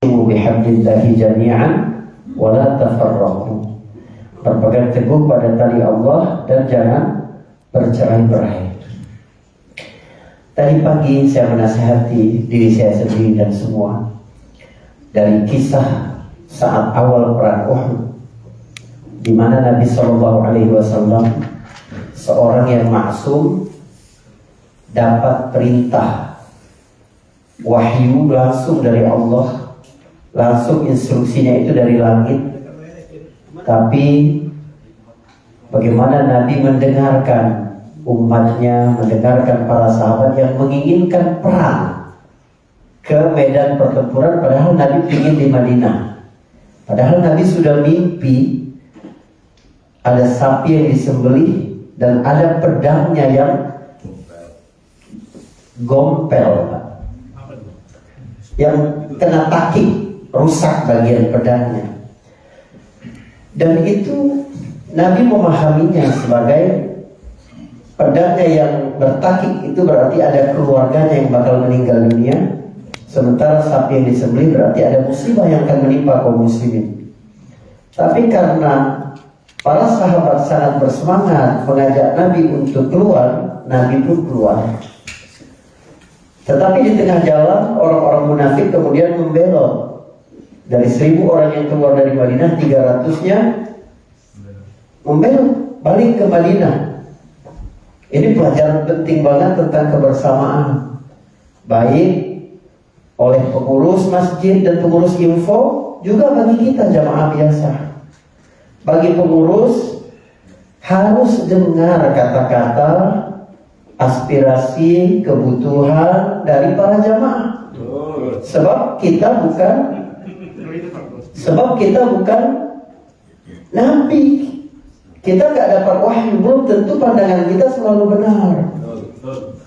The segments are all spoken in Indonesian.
bihablillahi jami'an wa la tafarraqu. Berpegang teguh pada tali Allah dan jangan bercerai-berai. Tadi pagi saya menasihati diri saya sendiri dan semua dari kisah saat awal perang Uhud, di mana Nabi SAW, seorang yang maksum, dapat perintah wahyu langsung dari Allah, langsung instruksinya itu dari langit. Tapi bagaimana Nabi mendengarkan umatnya, mendengarkan para sahabat yang menginginkan perang ke medan pertempuran, padahal Nabi ingin di Madinah. Padahal Nabi sudah mimpi ada sapi yang disembelih dan ada pedangnya yang gompel, yang kena takik, rusak bagian pedangnya. Dan itu Nabi memahaminya sebagai pedangnya yang bertakik itu berarti ada keluarganya yang bakal meninggal dunia, sementara sapi yang disembelih berarti ada musibah yang akan menimpa kaum muslimin. Tapi karena para sahabat sangat bersemangat mengajak Nabi untuk keluar, Nabi pun keluar. Tetapi di tengah jalan orang-orang munafik kemudian membelot. Dari 1000 orang yang keluar dari Madinah, 300-nya membelot balik ke Madinah. Ini pelajaran penting banget tentang kebersamaan, baik oleh pengurus masjid dan pengurus info, juga bagi kita jamaah biasa. Bagi pengurus harus dengar kata-kata, aspirasi, kebutuhan dari para jamaah. Sebab kita bukan nabi. Kita nggak dapat wahyu, belum tentu pandangan kita selalu benar.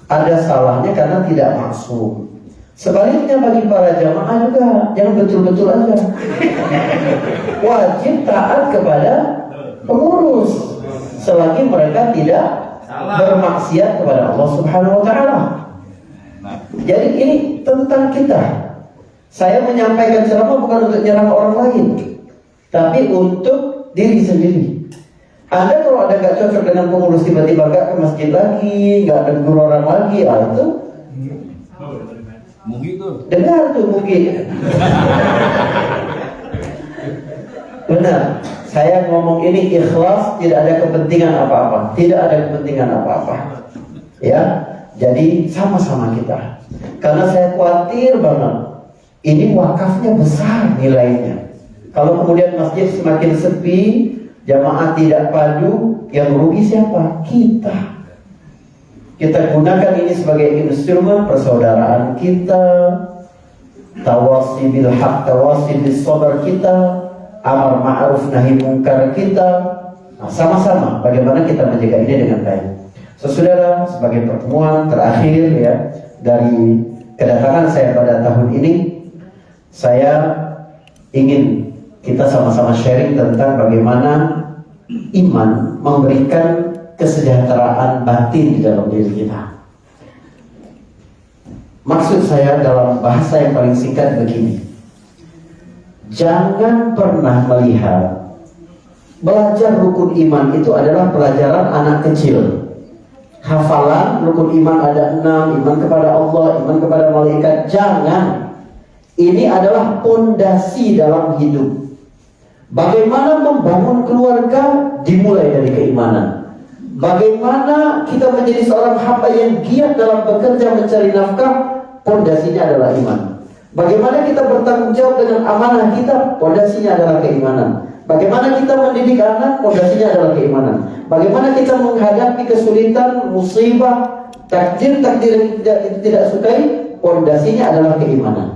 Ada salahnya karena tidak maksum. Sebaliknya bagi para jamaah juga, yang betul-betul aja wajib taat kepada pengurus selagi mereka tidak bermaksiat kepada Allah Subhanahu wa Ta'ala. Jadi ini tentang kita. Saya menyampaikan ceramah bukan untuk nyerang orang lain, tapi untuk diri sendiri. Anda kalau ada gak cocok dengan pengurus, tiba-tiba gak ke masjid lagi, gak tegur orang lagi, itu mungkin tuh dengar tuh mungkin. Benar, saya ngomong ini ikhlas, tidak ada kepentingan apa-apa, tidak ada kepentingan apa-apa. Ya, jadi sama-sama kita. Karena saya khawatir banget, ini wakafnya besar nilainya. Kalau kemudian masjid semakin sepi, jamaah tidak padu, yang rugi siapa? Kita. Kita gunakan ini sebagai instrumen persaudaraan kita, tawasi bil haq, tawasi bis sabar kita, amar ma'ruf nahi mungkar kita. Nah, sama-sama bagaimana kita menjaga ini dengan baik. Saudara, sebagai pertemuan terakhir ya dari kedatangan saya pada tahun ini, saya ingin kita sama-sama sharing tentang bagaimana iman memberikan kesejahteraan batin di dalam diri kita. Maksud saya dalam bahasa yang paling singkat begini: jangan pernah melihat belajar rukun iman itu adalah pelajaran anak kecil. Hafalan rukun iman ada 6, iman kepada Allah, iman kepada malaikat. Jangan. Ini adalah pondasi dalam hidup. Bagaimana membangun keluarga dimulai dari keimanan. Bagaimana kita menjadi seorang hamba yang giat dalam bekerja mencari nafkah, pondasinya adalah iman. Bagaimana kita bertanggung jawab dengan amanah kita, pondasinya adalah keimanan. Bagaimana kita mendidik anak, pondasinya adalah keimanan. Bagaimana kita menghadapi kesulitan, musibah, takdir-takdir yang tidak sukai, pondasinya adalah keimanan.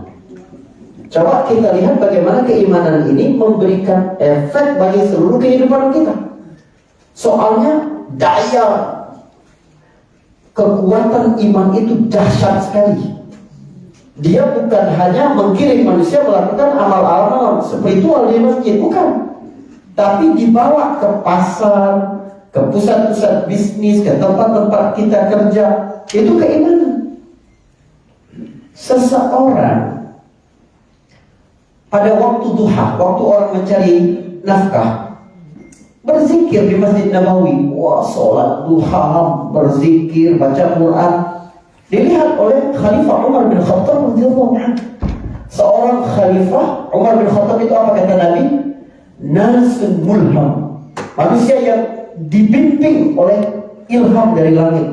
Coba kita lihat bagaimana keimanan ini memberikan efek bagi seluruh kehidupan kita. Soalnya daya kekuatan iman itu dahsyat sekali. Dia bukan hanya menggiring manusia melakukan amal-amal spiritual di masjid, bukan. Tapi dibawa ke pasar, ke pusat-pusat bisnis, ke tempat-tempat kita kerja. Itu keimanan. Seseorang pada waktu duha, waktu orang mencari nafkah, berzikir di Masjid Nabawi. Wah, sholat duha, berzikir, baca Quran. Dilihat oleh Khalifah Umar bin Khattab radhiyallahu anhu. Seorang Khalifah Umar bin Khattab itu apa kata Nabi? Nasun mulham, manusia yang dibimbing oleh ilham dari langit.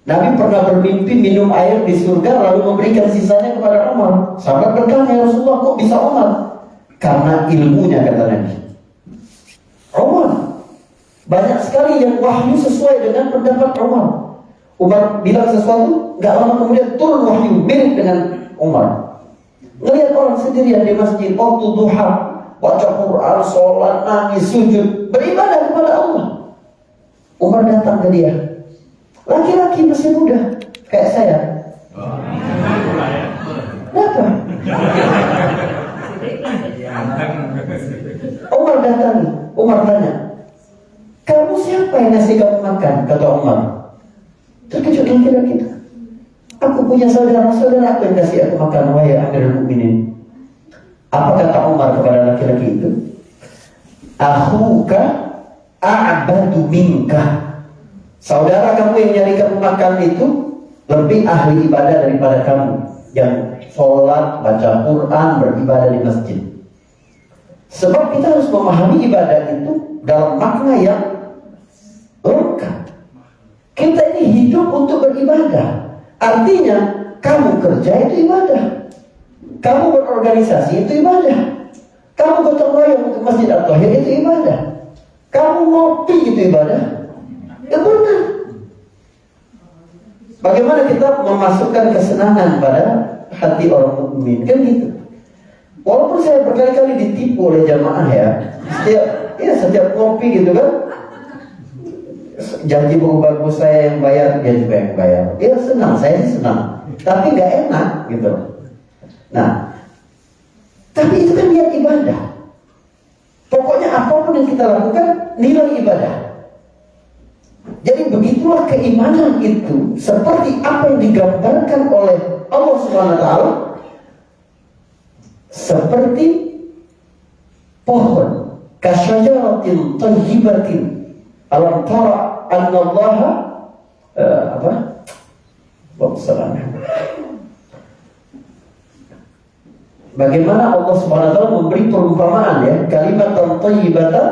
Nabi pernah bermimpi minum air di surga lalu memberikan sisanya kepada Umar. Sahabat bertanya, ya Rasulullah, kok bisa Umar? Karena ilmunya, kata Nabi. Umar, banyak sekali yang wahyu sesuai dengan pendapat Umar. Umar bilang sesuatu, gak lama kemudian turun wahyu mirip dengan Umar. Ngelihat orang sendirian di masjid waktu duha, baca Quran, sholat, nangis, sujud, beribadah kepada Allah. Umar datang ke dia. Laki-laki masih muda kayak saya. Kenapa? Umar datangi. Umar tanya, kamu siapa yang ngasih kamu makan? Kata Umar. Terkejut laki-laki itu. Aku punya saudara-saudara aku yang kasih aku makan, wahai Amirul Mukminin. Apa kata Umar kepada laki-laki itu? Akhuka a'badu minka. Saudara kamu yang nyari kamu makan itu lebih ahli ibadah daripada kamu yang sholat, baca Quran, beribadah di masjid. Sebab kita harus memahami ibadah itu dalam makna yang lengkap. Kita ini hidup untuk beribadah. Artinya kamu kerja itu ibadah, kamu berorganisasi itu ibadah, kamu gotong royong untuk Masjid At-Tahir itu ibadah, kamu ngopi itu ibadah. Ya benar. Bagaimana kita memasukkan kesenangan pada hati orang mukmin, kan gitu. Walaupun saya berkali-kali ditipu oleh jamaah ya, setiap ngopi gitu kan, janji buku bagus saya yang bayar, dia juga yang bayar. Ya senang, saya sih senang, tapi nggak enak gitu. Nah, tapi itu kan niat ibadah. Pokoknya apapun yang kita lakukan nilai ibadah. Jadi begitulah keimanan itu, seperti apa yang digambarkan oleh Allah Subhanahu wa taala, seperti pohon kasyajaratin thayyibatin. Alam tara anna Allah bagaimana Allah Subhanahu wa taala memberi perumpamaan ya, kalimatan thayyibatan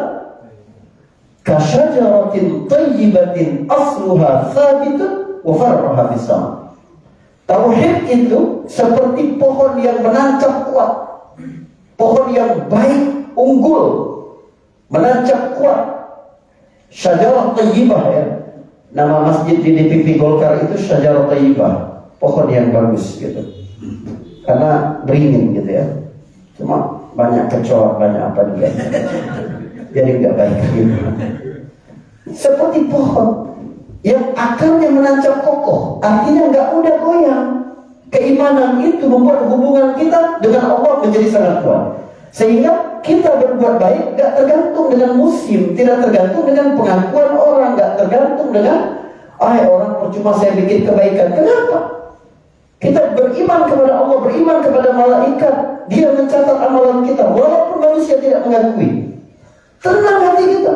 kasyajaratin thayyibatin asluha thabitun wa far'uha fis sama. Tauhid itu seperti pohon yang menancap kuat, pohon yang baik, unggul, menancap kuat. Syajarah Thayyibah ya, nama masjid di DPP Golkar itu Syajarah Thayyibah, pohon yang bagus gitu, karena beringin gitu ya. Cuma banyak kecoa, banyak apa juga, jadi nggak baik gitu. Seperti pohon yang akarnya menancap kokoh, artinya nggak mudah goyang. Keimanan itu membuat hubungan kita dengan Allah menjadi sangat kuat, sehingga kita berbuat baik gak tergantung dengan musim, tidak tergantung dengan pengakuan orang, gak tergantung dengan orang percuma saya bikin kebaikan. Kenapa? Kita beriman kepada Allah, beriman kepada malaikat, dia mencatat amalan kita walaupun manusia tidak mengakui. Tenang hati kita.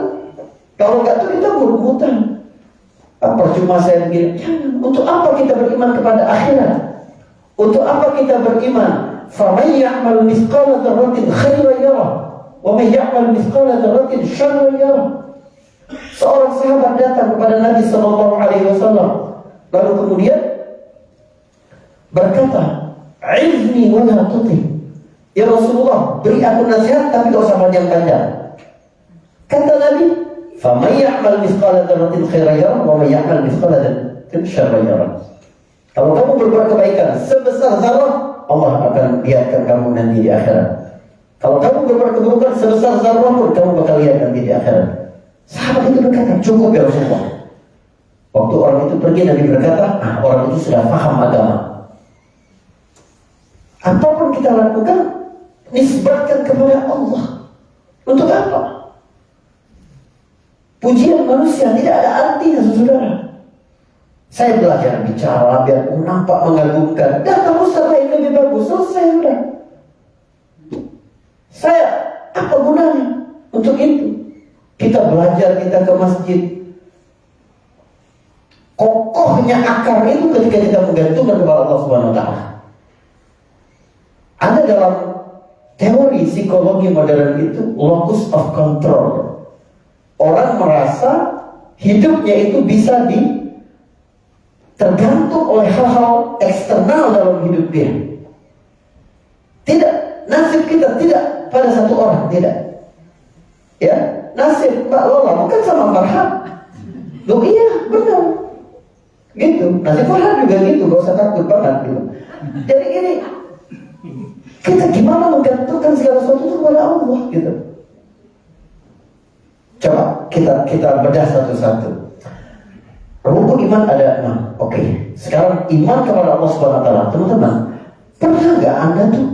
Kalau gak itu kita berhutang. Percuma saya bikin. Untuk apa kita beriman kepada akhirat? Untuk apa kita beriman? فَمَنْ يَعْمَلْ مِثْقَالَ ذَرَّةٍ خَيْرًا يَرَهُ وَمَنْ يَعْمَلْ مِثْقَالَ ذَرَّةٍ شَرًّا يَرَهُ. Seorang sahabat datang kepada Nabi SAW, lalu kemudian berkata, "Izni wa la tuti." Ya Rasulullah, beri aku nasihat tapi gak usah panjang-panjang. Kata Nabi, فَمَنْ يَعْمَلْ مِثْقَالَ ذَرَّةٍ خَيْرًا يَرَهُ وَمَنْ يَعْمَلْ مِثْقَالَ ذَرَّةٍ شَرًّا يَرَهُ. Kalau kamu berbuat kebaikan sebesar zarah, Allah akan lihatkan kamu nanti di akhirat. Kalau kamu berbuat keburukan sebesar zarah pun, kamu bakal lihat nanti di akhirat. Sahabat itu berkata, cukup ya Rasulullah. Waktu orang itu pergi, Nabi berkata, orang itu sudah paham agama. Apapun kita lakukan, nisbatkan kepada Allah. Untuk apa? Pujian manusia tidak ada artinya, saudara. Saya belajar bicara biar nampak mengagumkan. Dan kamu setelah ini lebih bagus, selesai udah. kita belajar, kita ke masjid. Kokohnya akar itu ketika kita menggantungkan kepada Allah Subhanahu wa taala. Ada dalam teori psikologi modern itu locus of control. Orang merasa hidupnya itu bisa tergantung oleh hal-hal eksternal dalam hidup dia. Tidak, nasib kita tidak pada satu orang, tidak. Ya, nasib Mbak Lola bukan sama Farhan. Loh iya, benar. Gitu, nasib Farhan juga gitu, gak usah takut banget gitu. Jadi ini, kita gimana menggantungkan segala sesuatu kepada Allah gitu. Coba kita bedah satu-satu. Rukun iman ada 6. Oke. Sekarang iman kepada Allah Subhanahu wa taala. Teman-teman, pernah nggak Anda tuh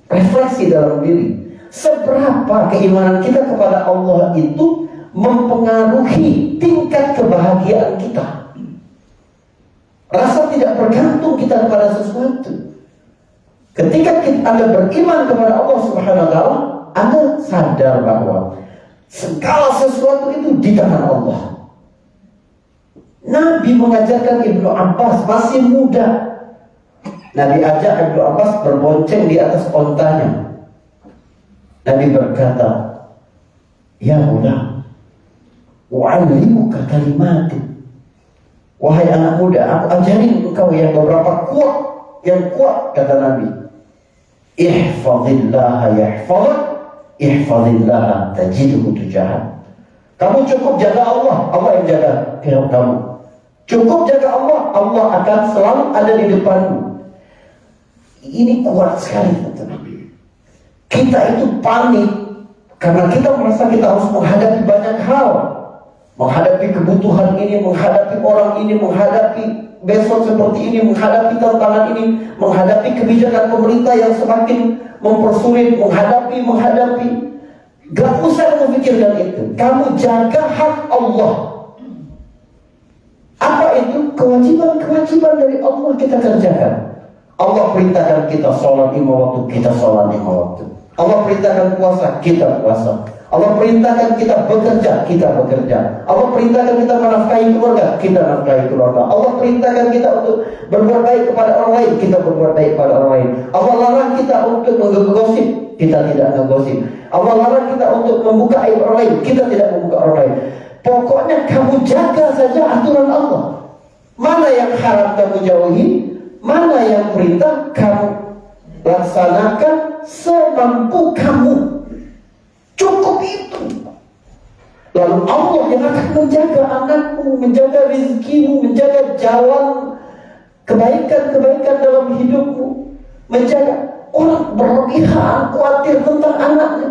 refleksi dalam diri seberapa keimanan kita kepada Allah itu mempengaruhi tingkat kebahagiaan kita? Rasa tidak bergantung kita kepada sesuatu. Ketika Anda beriman kepada Allah Subhanahu wa taala, Anda sadar bahwa segala sesuatu itu di tangan Allah. Nabi mengajarkan Ibnu Abbas masih muda. Nabi ajak Ibnu Abbas berbonceng di atas ontanya. Nabi berkata, "Ya Buddha, wa'allimuka kalimatin." Wahai anak muda, aku ajarin engkau yang beberapa yang kuat, kata Nabi. Ihfazillaha yahfazuk, ihfazillaha tajidhu tujahak. Kamu cukup jaga Allah, Allah yang jaga kamu. Cukup jaga Allah, Allah akan selalu ada di depanmu. Ini kuat sekali, teman-teman. Kita itu panik karena kita merasa kita harus menghadapi banyak hal. Menghadapi kebutuhan ini, menghadapi orang ini, menghadapi besok seperti ini, menghadapi tantangan ini, menghadapi kebijakan pemerintah yang semakin mempersulit, menghadapi. Gak usah memikirkan itu. Kamu jaga hak Allah. Apa itu? Kewajiban dari Allah kita kerjakan. Allah perintahkan kita sholat 5 waktu, kita sholat 5 waktu. Allah perintahkan puasa, kita puasa. Allah perintahkan kita bekerja, kita bekerja. Allah perintahkan kita menafkahi keluarga, kita nafkahi keluarga. Allah perintahkan kita untuk berbuat baik kepada orang lain, kita berbuat baik kepada orang lain. Allah larang kita untuk menggosip, kita tidak menggosip. Allah larang kita untuk membuka aib orang lain, kita tidak membuka orang lain. Pokoknya kamu jaga saja aturan Allah. Mana yang haram kamu jauhi, mana yang perintah kamu laksanakan semampu kamu. Cukup itu. Lalu Allah yang akan menjaga anakmu, menjaga rezekimu, menjaga jalan kebaikan-kebaikan dalam hidupmu, menjaga. Orang berlebihan khawatir tentang anaknya,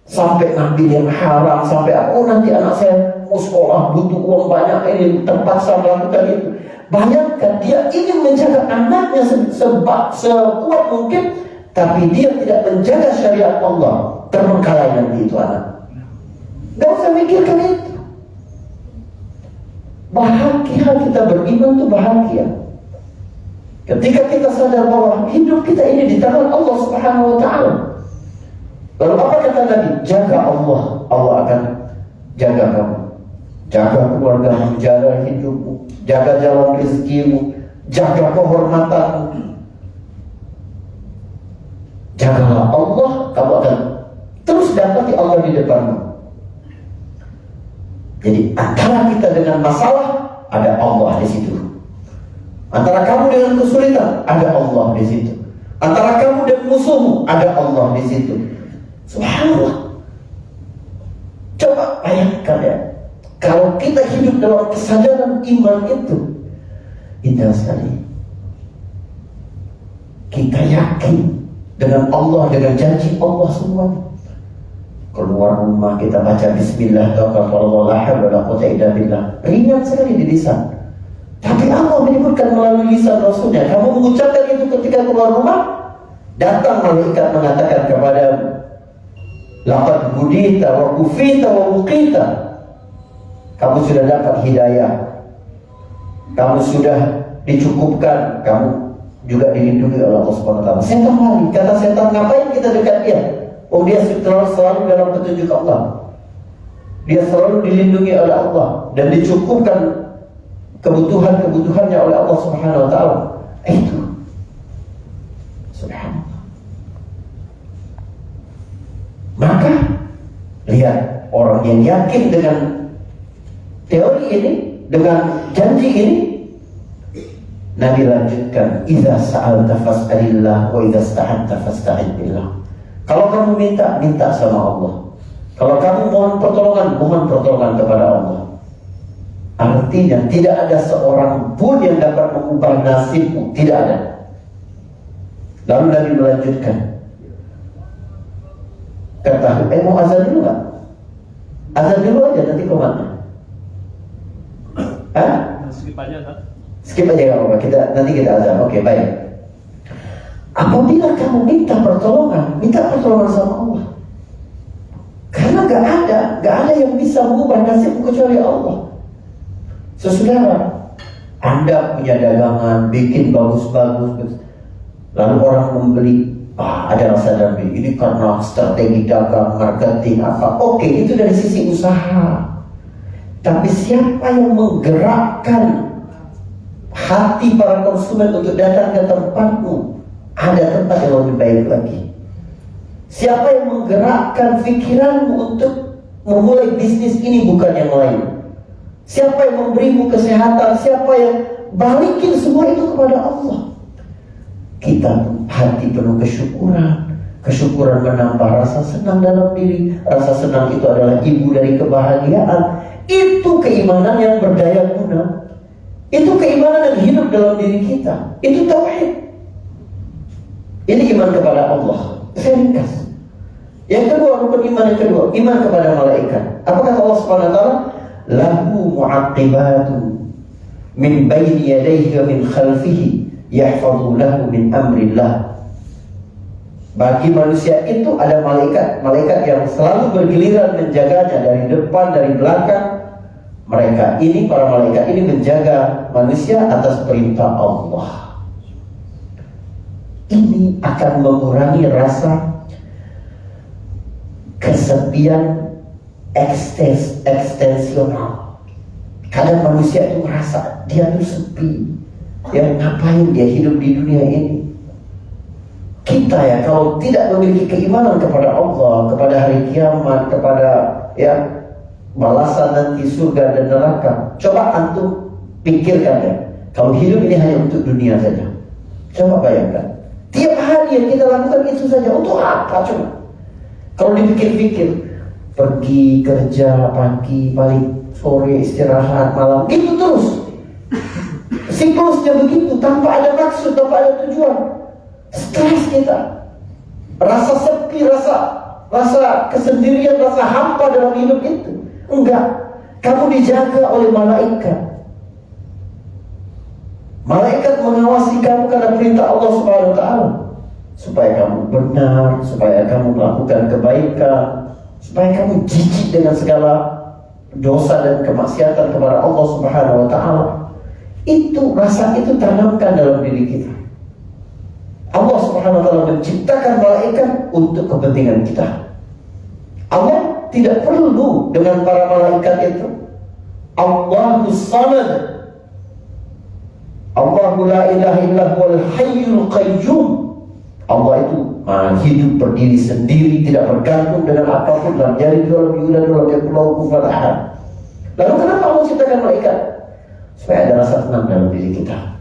sampai ngambil yang haram, sampai nanti anak saya mau sekolah butuh uang banyak, ini terpaksa melakukan itu. Bayangkan dia ingin menjaga anaknya sekuat mungkin, tapi dia tidak menjaga syariat Allah, terbengkalai nanti itu anak. Gak usah mikirkan itu. Bahagia kita beriman itu bahagia ketika kita sadar bahwa hidup kita ini di tangan Allah Subhanahu wa taala. Lalu apa kata Nabi? Jaga Allah, Allah akan jaga kamu. Jaga keluargamu, jaga hidupmu, jaga jalan rezekimu, jaga kehormatanmu. Jagalah Allah, kamu akan terus dapati Allah di depanmu. Jadi antara kita dengan masalah, ada Allah di situ. Antara kamu dengan kesulitan, ada Allah di situ. Antara kamu dan musuhmu, ada Allah di situ. Subhanallah. Coba bayangkan ya, kalau kita hidup dalam kesadaran iman itu, indah sekali. Kita yakin dengan Allah, dengan janji Allah semua. Keluar rumah kita baca Bismillah, tawakkaltu la haula wala quwwata illa billah. Ringan sekali di lisan. Tapi Allah menyebutkan melalui lisan Rasulnya. Kamu mengucapkan itu ketika keluar rumah, datang malaikat mengatakan kepadamu, laqad hudita wa kufita wa muqita. Kamu sudah dapat hidayah, kamu sudah dicukupkan, kamu juga dilindungi oleh Allah Subhanahu wa taala. Setan lari, kata setan, ngapain kita dekat dia? Oh, dia selalu dalam petunjuk Allah. Dia selalu dilindungi oleh Allah dan dicukupkan kebutuhan-kebutuhannya oleh Allah Subhanahu wa taala. Itu subhanallah. Maka lihat orang yang yakin dengan teori ini, dengan janji ini, Nabi lanjutkan, "Idza sa'alta fas'alillah wa idza ista'anta fasta'in billah." Kalau kamu minta, minta sama Allah. Kalau kamu mohon pertolongan kepada Allah. Artinya tidak ada seorang pun yang dapat mengubah nasibmu, tidak ada. Lalu Nabi melanjutkan, kata, mau azan dulu nggak? Azan dulu aja, nanti kemana? Hah? Skip aja kan? Skip aja nggak apa-apa. Nanti kita azan. Oke, baik. Apabila kamu minta pertolongan sama Allah. Karena nggak ada yang bisa mengubah nasib kecuali Allah. Saudara, Anda punya dagangan, bikin bagus-bagus, lalu orang membeli, ada rasa damai. Ini karena strategi dagang, marketing apa? Oke, itu dari sisi usaha. Tapi siapa yang menggerakkan hati para konsumen untuk datang ke tempatmu? Ada tempat yang lebih baik lagi. Siapa yang menggerakkan pikiranmu untuk memulai bisnis ini bukan yang lain? Siapa yang memberimu kesehatan? Siapa yang balikin semua itu kepada Allah? Kita hati penuh kesyukuran. Kesyukuran menambah rasa senang dalam diri. Rasa senang itu adalah ibu dari kebahagiaan. Itu keimanan yang berdaya guna. Itu keimanan yang hidup dalam diri kita. Itu tauhid. Ini iman kepada Allah. Saya ringkas. Yang kedua, rukun iman yang kedua, iman kepada malaikat. Apa kata Allah Subhanahu wa taala? Lahu mu'aqibatun min baini yadayhi wa min khalfihi yahfazunahu min amrillah. Bagi manusia itu ada malaikat yang selalu bergiliran menjaganya dari depan, dari belakang. Para malaikat ini menjaga manusia atas perintah Allah. Ini akan mengurangi rasa kesepian eksistensional. Kadang manusia itu merasa dia itu sepi. Ya, ngapain dia hidup di dunia ini? Kita ya, kalau tidak memiliki keimanan kepada Allah, kepada hari kiamat, kepada balasan nanti surga dan neraka. Coba antum pikirkan ya, kalau hidup ini hanya untuk dunia saja. Coba bayangkan, tiap hari yang kita lakukan itu saja untuk apa coba? Kalau dipikir-pikir, pergi kerja pagi, balik sore, istirahat malam, gitu terus. Siklusnya begitu, tanpa ada maksud, tanpa ada tujuan. Stres kita, rasa sepi, rasa kesendirian, rasa hampa dalam hidup itu. Enggak, kamu dijaga oleh malaikat. Malaikat mengawasi kamu karena perintah Allah Subhanahu wa taala. Supaya kamu benar, supaya kamu melakukan kebaikan, supaya kamu jijik dengan segala dosa dan kemaksiatan kepada Allah Subhanahu wa taala. Itu rasa itu tanamkan dalam diri kita. Allah Subhanahu wa taala menciptakan malaikat untuk kepentingan kita. Allah tidak perlu dengan para malaikat itu. Allahus Samad. Allahu la ilaha illa huwal hayyul qayyum. Allah itu hidup berdiri sendiri, tidak bergantung dengan apapun, dalam jari dalam yuda dalam yakulahu kufuwan ahad. Lalu kenapa Allah ciptakan malaikat? Supaya ada rasa tenang dalam diri kita.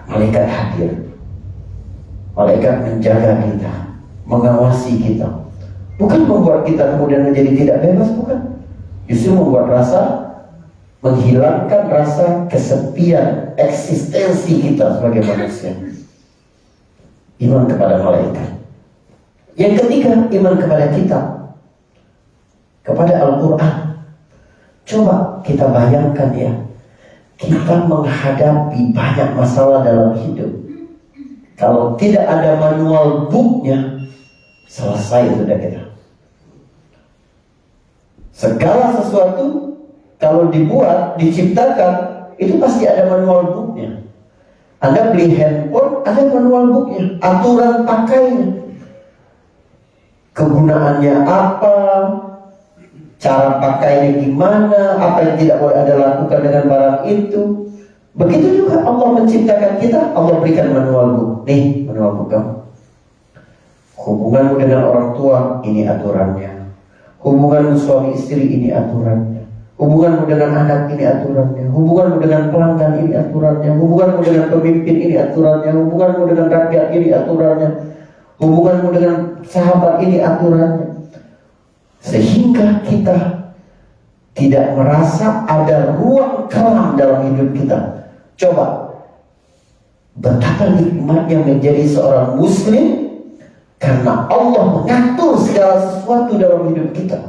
Malaikat hadir. Malaikat menjaga kita, mengawasi kita. Bukan membuat kita kemudian menjadi tidak bebas, bukan. Justru membuat menghilangkan rasa kesepian eksistensi kita sebagai manusia. Iman kepada malaikat. Yang ketiga, iman kepada kitab, kepada Al-Quran. Coba kita bayangkan ya, kita menghadapi banyak masalah dalam hidup. Kalau tidak ada manual booknya, selesai sudah kita. Segala sesuatu kalau dibuat, diciptakan, itu pasti ada manual booknya. Anda beli handphone, ada manual booknya, aturan pakainya, kegunaannya apa, cara pakainya gimana, apa yang tidak boleh Anda lakukan dengan barang itu. Begitu juga Allah menciptakan kita, Allah berikan manual book. Nih manual book kamu. Hubunganmu dengan orang tua, ini aturannya. Hubunganmu suami istri, ini aturannya. Hubunganmu dengan anak, ini aturannya. Hubunganmu dengan pelanggan, ini aturannya. Hubunganmu dengan pemimpin, ini aturannya. Hubunganmu dengan rakyat, ini aturannya. Hubunganmu dengan sahabat, ini aturannya. Sehingga kita tidak merasa ada ruang kelam dalam hidup kita. Coba, betapa nikmatnya menjadi seorang muslim karena Allah mengatur segala sesuatu dalam hidup kita.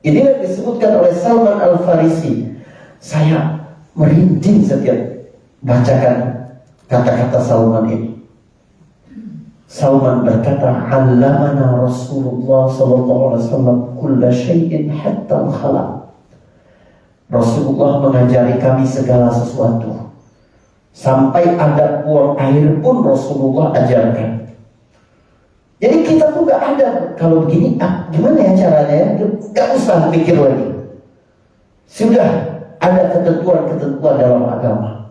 Ini yang disebutkan oleh Salman Al-Farisi. Saya merinding setiap bacakan kata-kata Salman ini. Salman berkata, "Allamana Rasulullah sallallahu alaihi wasallam kulla syai'in hatta al-khala." Rasulullah mengajari kami segala sesuatu. Sampai ada buang air pun Rasulullah ajarkan. Jadi kita tuh gak ada kalau begini, gimana ya caranya ya? Gak usah mikir lagi. Sudah ada ketentuan-ketentuan dalam agama.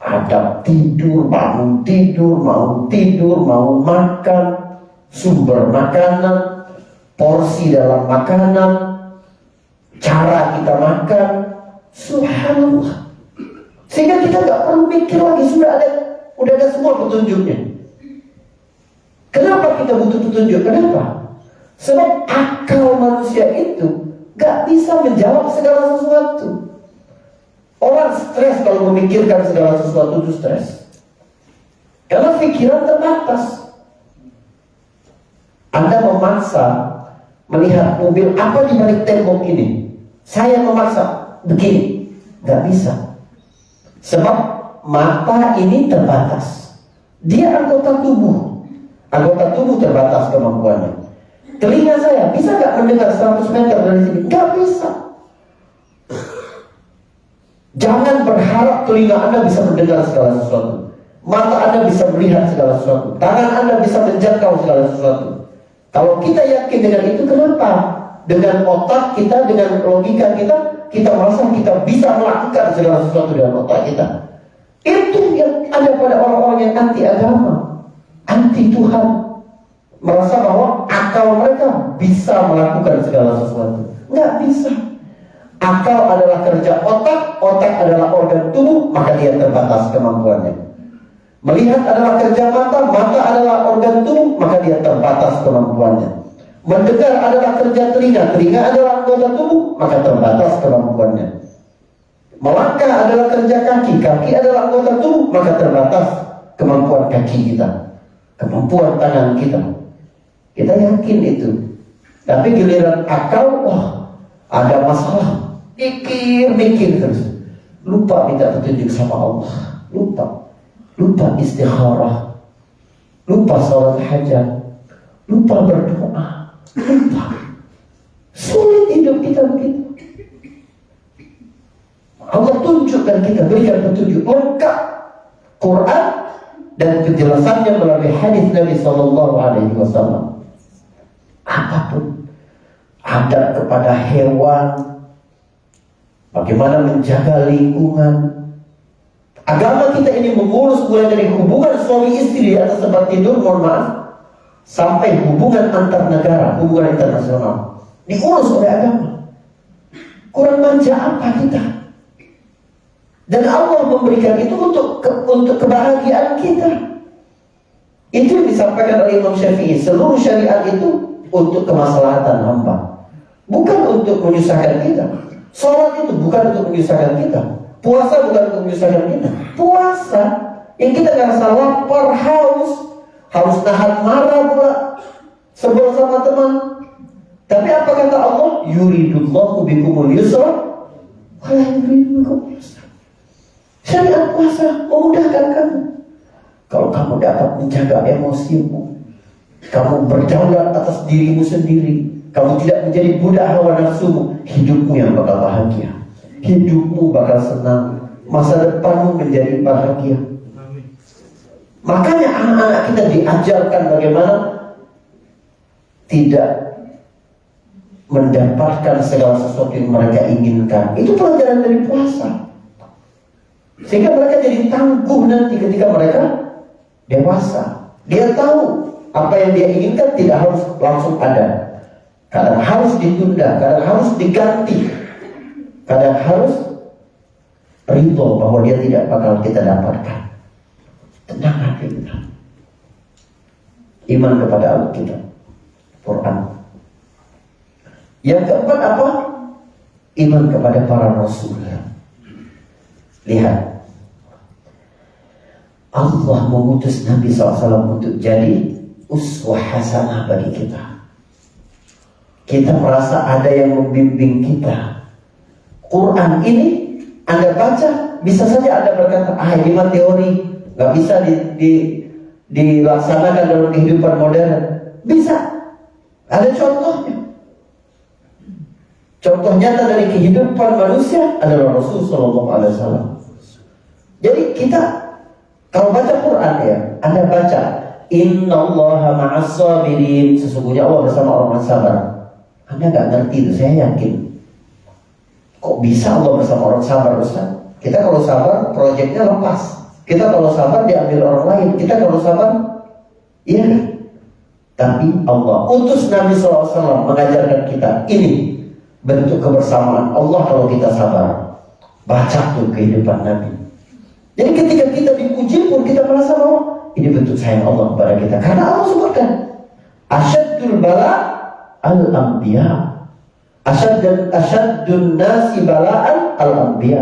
Ada tidur, mau tidur, mau makan, sumber makanan, porsi dalam makanan, cara kita makan. Subhanallah. Sehingga kita gak perlu mikir lagi, sudah ada semua petunjuknya. Kenapa kita butuh petunjuk? Kenapa? Sebab akal manusia itu gak bisa menjawab segala sesuatu. Orang stres kalau memikirkan segala sesuatu itu stres. Karena pikiran terbatas. Anda memaksa melihat mobil apa di balik tembok ini. Saya memaksa begini, gak bisa. Sebab mata ini terbatas. Dia anggota tubuh. Anggota tubuh terbatas kemampuannya. Telinga saya bisa gak mendengar 100 meter dari sini? Gak bisa. Jangan berharap telinga Anda bisa mendengar segala sesuatu. Mata Anda bisa melihat segala sesuatu. Tangan Anda bisa menjangkau segala sesuatu. Kalau kita yakin dengan itu, kenapa? Dengan otak kita, dengan logika kita merasa kita bisa melakukan segala sesuatu dengan otak kita. Itu yang ada pada orang-orang yang anti agama, anti Tuhan, merasa bahwa akal mereka bisa melakukan segala sesuatu. Nggak bisa. Akal adalah kerja otak, otak adalah organ tubuh, maka dia terbatas kemampuannya. Melihat adalah kerja mata, mata adalah organ tubuh, maka dia terbatas kemampuannya. Mendengar adalah kerja telinga, telinga adalah anggota tubuh, maka terbatas kemampuannya. Melangkah adalah kerja kaki, kaki adalah anggota tubuh, maka terbatas kemampuan kaki kita, kemampuan tangan kita. Kita yakin itu. Tapi giliran akal, wah, ada masalah, mikir terus, lupa minta petunjuk sama Allah, lupa istikharah, lupa salat hajat, lupa berdoa, lupa. Sulit hidup kita begitu. Allah tunjukkan kita, berikan petunjuk lengkap Quran dan penjelasannya melalui hadis Nabi Sallallahu Alaihi Wasallam. Apapun, adab kepada hewan, bagaimana menjaga lingkungan. Agama kita ini mengurus mulai dari hubungan suami istri di atas tempat tidur, mohon maaf, sampai hubungan antar negara, hubungan internasional, diurus oleh agama. Kurang manja apa kita? Dan Allah memberikan itu untuk kebahagiaan kita. Itu yang disampaikan oleh Imam Syafi'i. Seluruh syariat itu untuk kemaslahatan hamba, bukan untuk menyusahkan kita. Salat itu bukan untuk menyusahkan kita. Puasa bukan untuk menyusahkan kita. Puasa yang kita ngerasa lapar, harus nahan marah pula, sebel sama teman. Tapi apa kata Allah? Yuridullahu bikumul yusra wala yuridu bikumul yusra. Syariat puasa memudahkan kamu. Kalau kamu dapat menjaga emosimu, kamu berdaulat atas dirimu sendiri, kamu tidak menjadi budak hawa nafsumu, hidupmu yang bakal bahagia, hidupmu bakal senang, masa depanmu menjadi bahagia. Makanya anak-anak kita diajarkan bagaimana tidak mendapatkan segala sesuatu yang mereka inginkan. Itu pelajaran dari puasa. Sehingga mereka jadi tangguh nanti ketika mereka dewasa. Dia tahu apa yang dia inginkan tidak harus langsung ada. Kadang harus ditunda, kadang harus diganti, kadang harus ridho bahwa dia tidak bakal kita dapatkan. Tenang hati kita. Iman kepada Alkitab, Quran. Yang keempat apa? Iman kepada para rasul. Lihat, Allah mengutus Nabi SAW untuk jadi uswah hasanah bagi kita. Kita merasa ada yang membimbing kita. Quran ini Anda baca, bisa saja Anda berkata, ini mah teori, gak bisa dilaksanakan dalam kehidupan modern. Bisa. Ada contohnya. Contoh nyata dari kehidupan manusia adalah Rasulullah SAW. Jadi kita kalau baca Quran ya, Anda baca Innallaha ma'as sabirin, sesungguhnya Allah bersama orang yang sabar. Anda gak ngerti itu, saya yakin. Kok bisa Allah bersama orang sabar, Ustaz? Kita kalau sabar, proyeknya lepas. Kita kalau sabar, diambil orang lain. Kita kalau sabar, iya. Tapi Allah utus Nabi SAW mengajarkan kita, ini bentuk kebersamaan Allah kalau kita sabar. Baca tuh kehidupan Nabi. Jadi ketika kita dipuji pun kita merasa bahwa ini bentuk sayang Allah kepada kita. Karena Allah sebutkan, Asyaddul bala al-anbiya. Asyaddun nasi bala'an al-anbiya.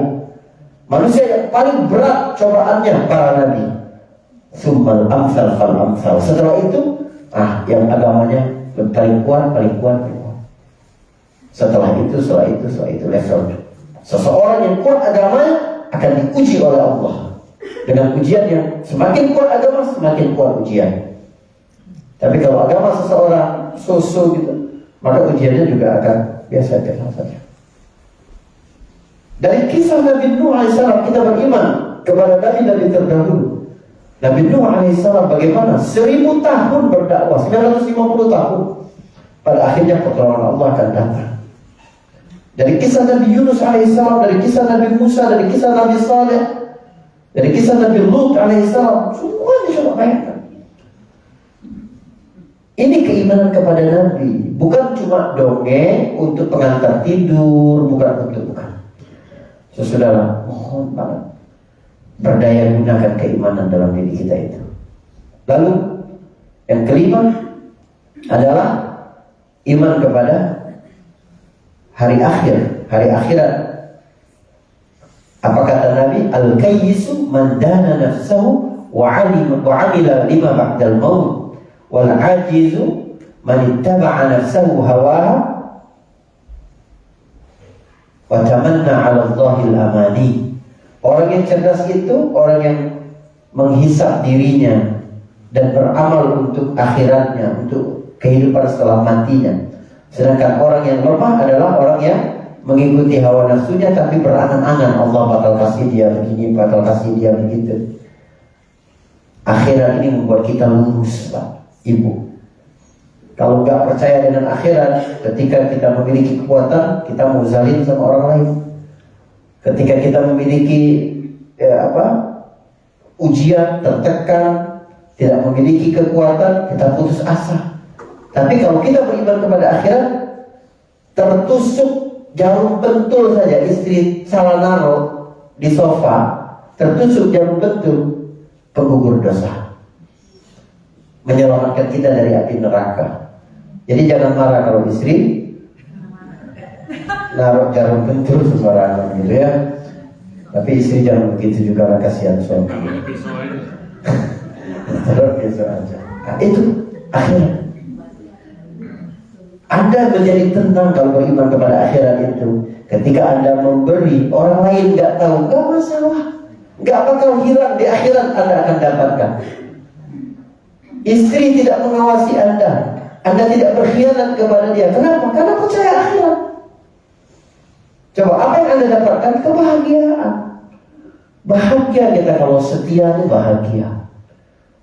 Manusia yang paling berat cobaannya para nabi. Tsummal amsal fal amsal. Setelah itu, yang agamanya paling kuat. Setelah itu level. Seseorang yang kuat agamanya akan diuji oleh Allah dengan ujian yang semakin kuat agama, semakin kuat ujian. Tapi kalau agama seseorang so-so gitu, maka ujiannya juga akan biasa-biasa saja. Dari kisah Nabi Nuh AS kita beriman kepada Nabi terdahulu. Nabi Nuh AS bagaimana 1000 tahun berdakwah, 950 tahun. Pada akhirnya pertolongan Allah akan datang. Dari kisah Nabi Yunus AS, dari kisah Nabi Musa, dari kisah Nabi Saleh, dari kisah Nabi Lut AS, semuanya coba bayangkan. Ini keimanan kepada Nabi, bukan cuma dongeng untuk pengantar tidur, bukan. Sesudahlah, mohon banget berdaya gunakan keimanan dalam diri kita itu. Lalu yang kelima adalah iman kepada hari akhir, hari akhirat. Apa kata Nabi? Al-kayyisu man dana nafsahu wa 'amila lima ba'dal maut, wal 'ajizu man ittaba'a nafsahu hawaha wa tamanna 'ala Allahil amani. Orang yang cerdas itu orang yang menghisap dirinya dan beramal untuk akhiratnya, untuk kehidupan setelah matinya. Sedangkan orang yang lemah adalah orang yang mengikuti hawa nafsunya tapi berangan-angan Allah bakal kasih dia begini, bakal kasih dia begitu. Akhirat ini membuat kita lurus, Pak, Ibu. Kalau nggak percaya dengan akhirat, ketika kita memiliki kekuatan, kita mau zalim sama orang lain. Ketika kita memiliki ujian, tertekan, tidak memiliki kekuatan, kita putus asa. Tapi kalau kita beriman kepada akhirat, tertusuk jarum pentul saja, istri salah naruh di sofa, tertusuk jarum pentul, penggugur dosa, menyelamatkan kita dari api neraka. Jadi jangan marah kalau istri naruh jarum pentul sembarangan gitu ya. Tapi istri jangan begitu juga lah, kasihan suami. Taruh pisau aja. Nah, itu akhirat. Anda menjadi tenang kalau beriman kepada akhirat itu. Ketika Anda memberi, orang lain nggak tahu, nggak masalah, nggak bakal hilang di akhirat. Anda akan dapatkan. Istri tidak mengawasi Anda tidak berkhianat kepada dia. Kenapa? Karena percaya akhirat. Coba apa yang Anda dapatkan? Kebahagiaan. Bahagia kita kalau setia itu bahagia.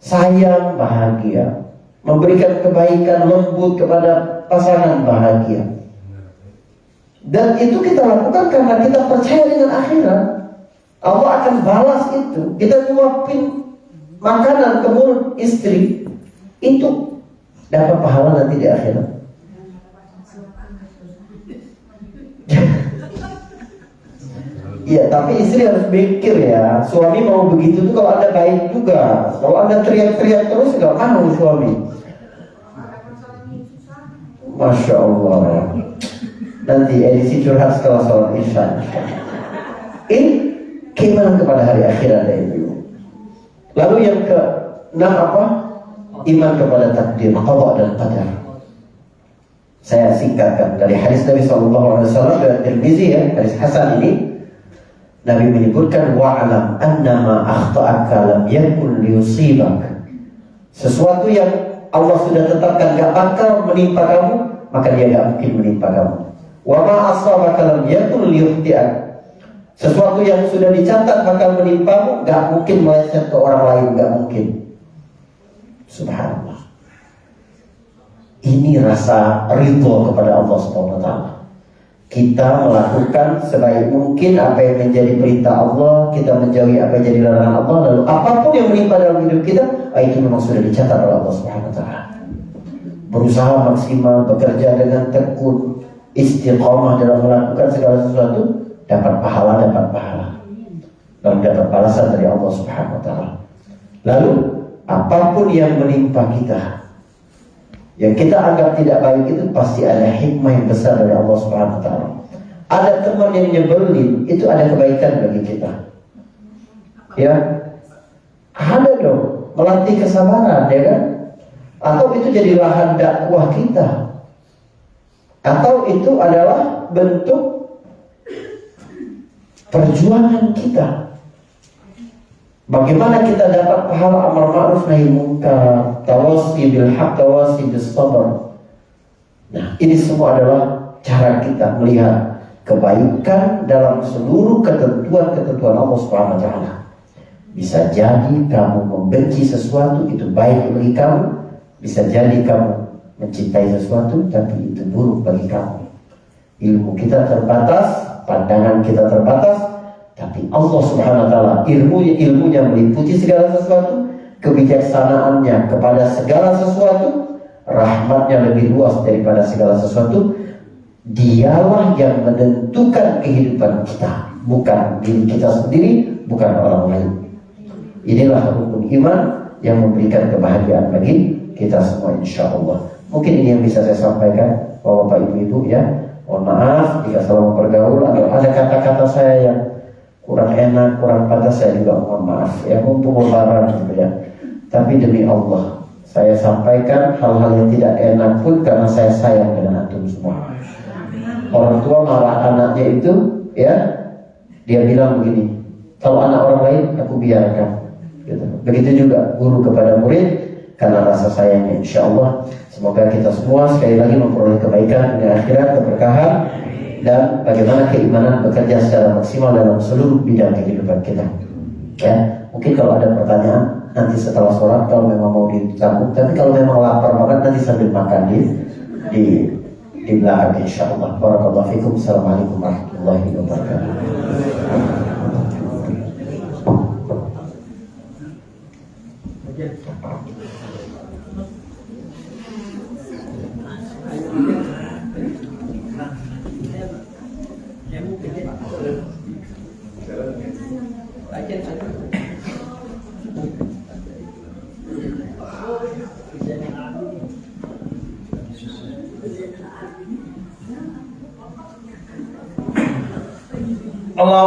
Sayang bahagia. Memberikan kebaikan lembut kepada pasangan bahagia. Dan itu kita lakukan karena kita percaya dengan akhirat. Allah akan balas itu. Kita nyuapin makanan ke mulut istri, itu dapat pahala nanti di akhirat. Iya, tapi istri harus mikir ya. Suami mau begitu tuh kalau Anda baik juga. Kalau Anda teriak-teriak terus nggak mau suami. Masya Allah. Nanti edisi curhat setelah sholat isya. Ini keimanan kepada hari akhirat ya ibu. Lalu yang ke-6 apa? Iman kepada takdir, qada dan qadar. Saya singkatkan dari hadis Nabi SAW dari Tirmizi ya, hadis Hasan ini. Nabi menyebutkan wa'alam annama akhta'aka lam yakun liyusibak. Sesuatu yang Allah sudah tetapkan gak bakal menimpa kamu, maka dia gak mungkin menimpa kamu. Wa ma asabaka lam yakun liyukhti'ak. Sesuatu yang sudah dicatat bakal menimpamu gak mungkin meleset ke orang lain, gak mungkin. Subhanallah. Ini rasa ridho kepada Allah SWT. Kita melakukan sebaik mungkin apa yang menjadi perintah Allah, kita menjauhi apa yang jadi larangan Allah, lalu apapun yang menimpa dalam hidup kita, itu memang sudah dicatat oleh Allah SWT. Berusaha maksimal, bekerja dengan tekun, istiqomah dalam melakukan segala sesuatu, dapat pahala, dan dapat balasan dari Allah SWT. Lalu apapun yang menimpa kita, yang kita anggap tidak baik itu pasti ada hikmah yang besar dari Allah SWT. Ada teman yang nyebelin, itu ada kebaikan bagi kita. Ya, ada dong, melatih kesabaran, ya kan? Atau itu jadi lahan dakwah kita, atau itu adalah bentuk perjuangan kita. Bagaimana kita dapat pahala amar ma'ruf nahi munkar, tawassi bil haq, tawassi bis sabr. Nah, ini semua adalah cara kita melihat kebaikan dalam seluruh ketentuan-ketentuan Allah Subhanahu wa taala. Bisa jadi kamu membenci sesuatu itu baik bagi kamu, bisa jadi kamu mencintai sesuatu tapi itu buruk bagi kamu. Ilmu kita terbatas, pandangan kita terbatas, tapi Allah Subhanahu wa taala ilmunya meliputi segala sesuatu, kebijaksanaannya kepada segala sesuatu, rahmatnya lebih luas daripada segala sesuatu. Dialah yang menentukan kehidupan kita, bukan diri kita sendiri, bukan orang lain. Inilah rukun iman yang memberikan kebahagiaan bagi kita semua insyaallah. Mungkin ini yang bisa saya sampaikan, Bapak Ibu ya. Mohon maaf jika salah bergaul atau ada kata-kata saya yang kurang enak, kurang pantas, saya juga mohon maaf ya, mumpung lebaran gitu ya. Tapi demi Allah, saya sampaikan hal-hal yang tidak enak pun karena saya sayang dengan antum semua. Orang tua marah anaknya itu ya, dia bilang begini, kalau anak orang lain aku biarkan gitu. Begitu juga guru kepada murid, karena rasa sayangnya. InsyaAllah semoga kita semua sekali lagi memperoleh kebaikan di akhirat, keberkahan, dan bagaimana keimanan bekerja secara maksimal dalam seluruh bidang kehidupan kita. Ya, mungkin kalau ada pertanyaan nanti setelah sholat kalau memang mau disambung, tapi kalau memang lapar banget nanti sambil makan di belakang insyaallah. Barakallahu fikum. Assalamualaikum warahmatullahi wabarakatuh. Allah